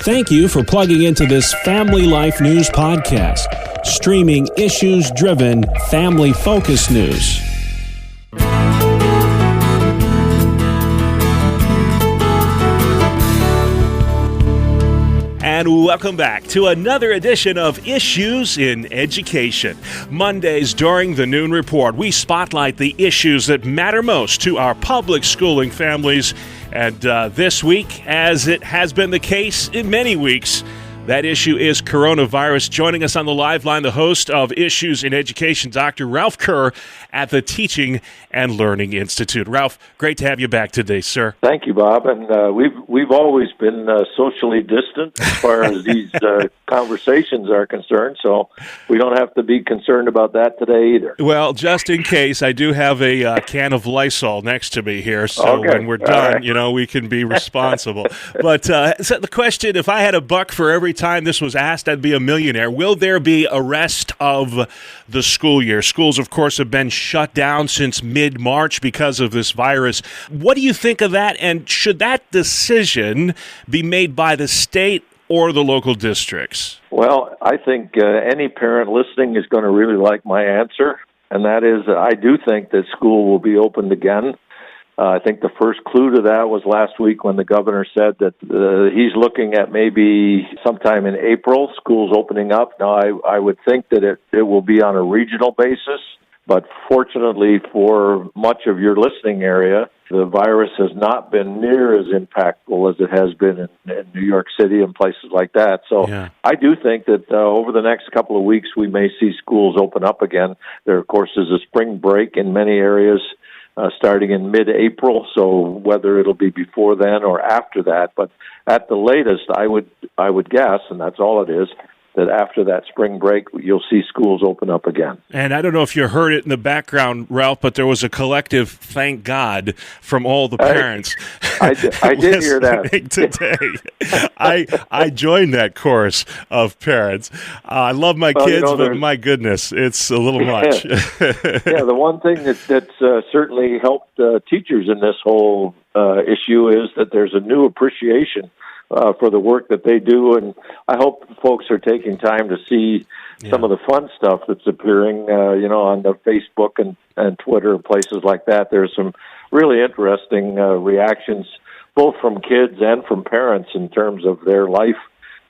Thank you for plugging into this Family Life News podcast, streaming issues-driven, family-focused news. And welcome back to another edition of Issues in Education. Mondays during the Noon Report, we spotlight the issues that matter most to our public schooling families. And this week, as it has been the case in many weeks, that issue is coronavirus. Joining us on the live line, the host of Issues in Education, Dr. Ralph Kerr at the Teaching and Learning Institute. Ralph, great to have you back today, sir. Thank you, Bob. And we've always been socially distant as far as these conversations are concerned, so we don't have to be concerned about that today either. Well, just in case, I do have a can of Lysol next to me here, so when we're done, we can be responsible. But so the question, if I had a buck for every time this was asked, I'd be a millionaire. Will there be a rest of the school year? Schools, of course, have been shut down since mid-March because of this virus. What do you think of that, and should that decision be made by the state or the local districts? Well, I think any parent listening is going to really like my answer, and that is I do think that school will be opened again. I think the first clue to that was last week when the governor said that he's looking at maybe sometime in April, schools opening up. Now, I would think that it will be on a regional basis, but fortunately for much of your listening area, the virus has not been near as impactful as it has been in New York City and places like that. So yeah. I do think that over the next couple of weeks, we may see schools open up again. There, of course, is a spring break in many areas. Starting in mid-April, so whether it'll be before then or after that, but at the latest, I would guess, and that's all it is, that after that spring break, you'll see schools open up again. And I don't know if you heard it in the background, Ralph, but there was a collective thank God from all the parents. I did hear that. Today. I joined that chorus of parents. I love my kids, but my goodness, it's a little much. Yeah, the one thing that's certainly helped teachers in this whole issue is that there's a new appreciation for the work that they do, and I hope folks are taking time to see some of the fun stuff that's appearing, on the Facebook and Twitter and places like that. There's some really interesting reactions, both from kids and from parents in terms of their life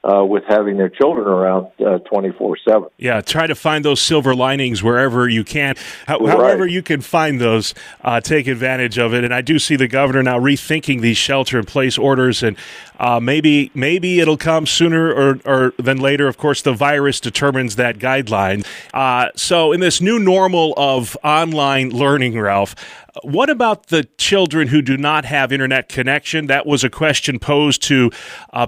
with having their children around 24/7. Yeah, try to find those silver linings wherever you can. However you can find those, take advantage of it. And I do see the governor now rethinking these shelter-in-place orders, and maybe it'll come sooner or than later. Of course, the virus determines that guideline. So in this new normal of online learning, Ralph, what about the children who do not have internet connection? That was a question posed to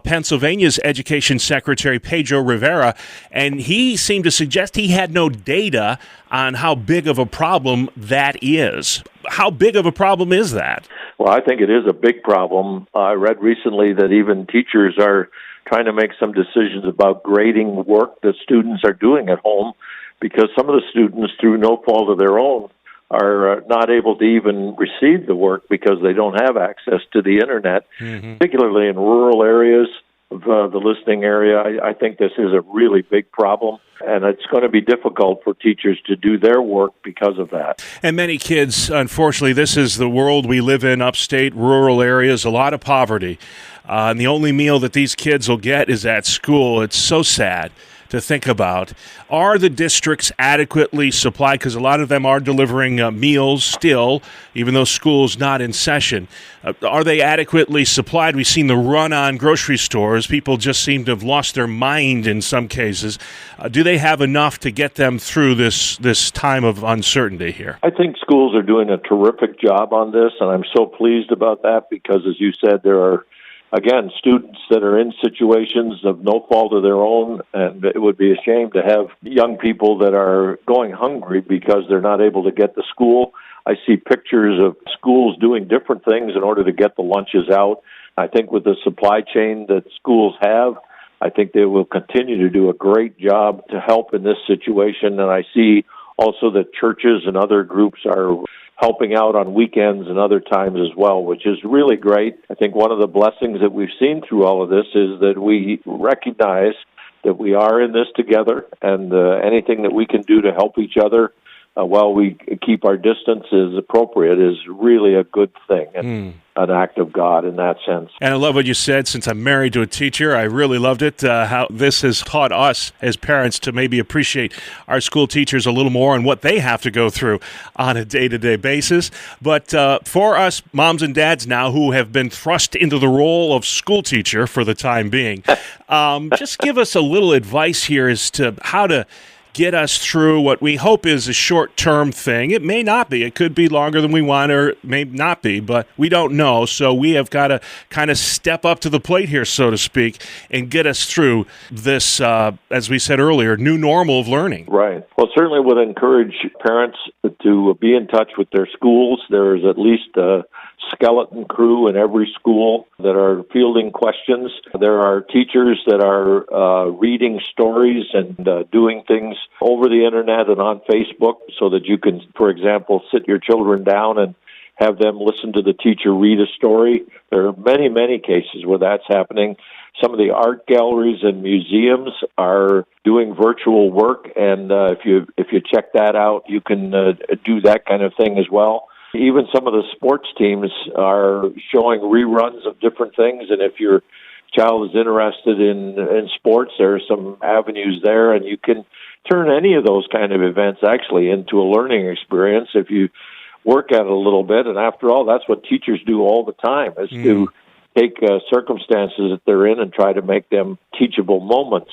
Pennsylvania's Education Secretary Pedro Rivera, and he seemed to suggest he had no data on how big of a problem that is. How big of a problem is that? Well, I think it is a big problem. I read recently that even teachers are trying to make some decisions about grading work that students are doing at home, because some of the students, through no fault of their own, are not able to even receive the work because they don't have access to the internet, particularly in rural areas of the listening area. I think this is a really big problem, and it's going to be difficult for teachers to do their work because of that. And many kids, unfortunately, this is the world we live in, upstate, rural areas, a lot of poverty. And the only meal that these kids will get is at school. It's so sad to think about. Are the districts adequately supplied? Because a lot of them are delivering meals still, even though school's not in session. Are they adequately supplied? We've seen the run on grocery stores. People just seem to have lost their mind in some cases. Do they have enough to get them through this time of uncertainty here? I think schools are doing a terrific job on this, and I'm so pleased about that because, as you said, there are again, students that are in situations of no fault of their own, and it would be a shame to have young people that are going hungry because they're not able to get to school. I see pictures of schools doing different things in order to get the lunches out. I think with the supply chain that schools have, I think they will continue to do a great job to help in this situation, and I see also that churches and other groups are helping out on weekends and other times as well, which is really great. I think one of the blessings that we've seen through all of this is that we recognize that we are in this together, and anything that we can do to help each other while we keep our distance as appropriate is really a good thing and an act of God in that sense. And I love what you said. Since I'm married to a teacher, I really loved it, how this has taught us as parents to maybe appreciate our school teachers a little more and what they have to go through on a day-to-day basis. But for us moms and dads now who have been thrust into the role of school teacher for the time being, just give us a little advice here as to how to get us through what we hope is a short-term thing. It may not be. It could be longer than we want, or it may not be, but we don't know. So we have got to kind of step up to the plate here, so to speak, and get us through this, as we said earlier, new normal of learning. Right. Well, certainly would encourage parents to be in touch with their schools. There's at least a skeleton crew in every school that are fielding questions. There are teachers that are reading stories and doing things over the internet and on Facebook so that you can, for example, sit your children down and have them listen to the teacher read a story. There are many, many cases where that's happening. Some of the art galleries and museums are doing virtual work, and if you check that out, you can do that kind of thing as well. Even some of the sports teams are showing reruns of different things, and if your child is interested in sports, there are some avenues there, and you can turn any of those kind of events actually into a learning experience if you work at it a little bit. And after all, that's what teachers do all the time, is to take circumstances that they're in and try to make them teachable moments.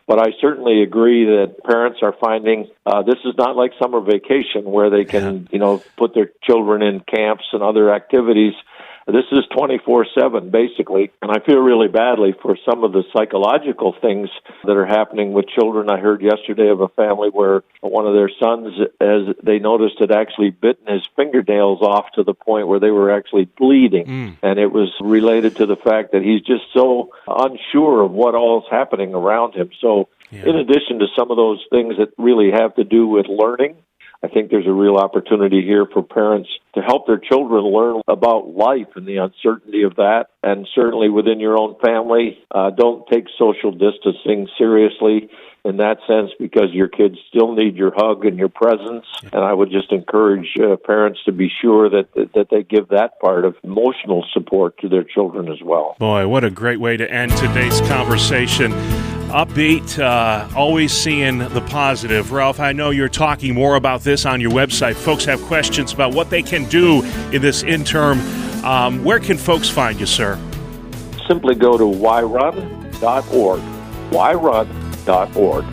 But I certainly agree that parents are finding this is not like summer vacation where they can, put their children in camps and other activities. This is 24/7, basically, and I feel really badly for some of the psychological things that are happening with children. I heard yesterday of a family where one of their sons, as they noticed, had actually bitten his fingernails off to the point where they were actually bleeding, and it was related to the fact that he's just so unsure of what all is happening around him. So in addition to some of those things that really have to do with learning, I think there's a real opportunity here for parents to help their children learn about life and the uncertainty of that. And certainly within your own family, don't take social distancing seriously in that sense, because your kids still need your hug and your presence. And I would just encourage parents to be sure that they give that part of emotional support to their children as well. Boy, what a great way to end today's conversation. Upbeat, always seeing the positive. Ralph, I know you're talking more about this on your website. Folks have questions about what they can do in this interim. Where can folks find you, sir? Simply go to yrun.org. yrun.org.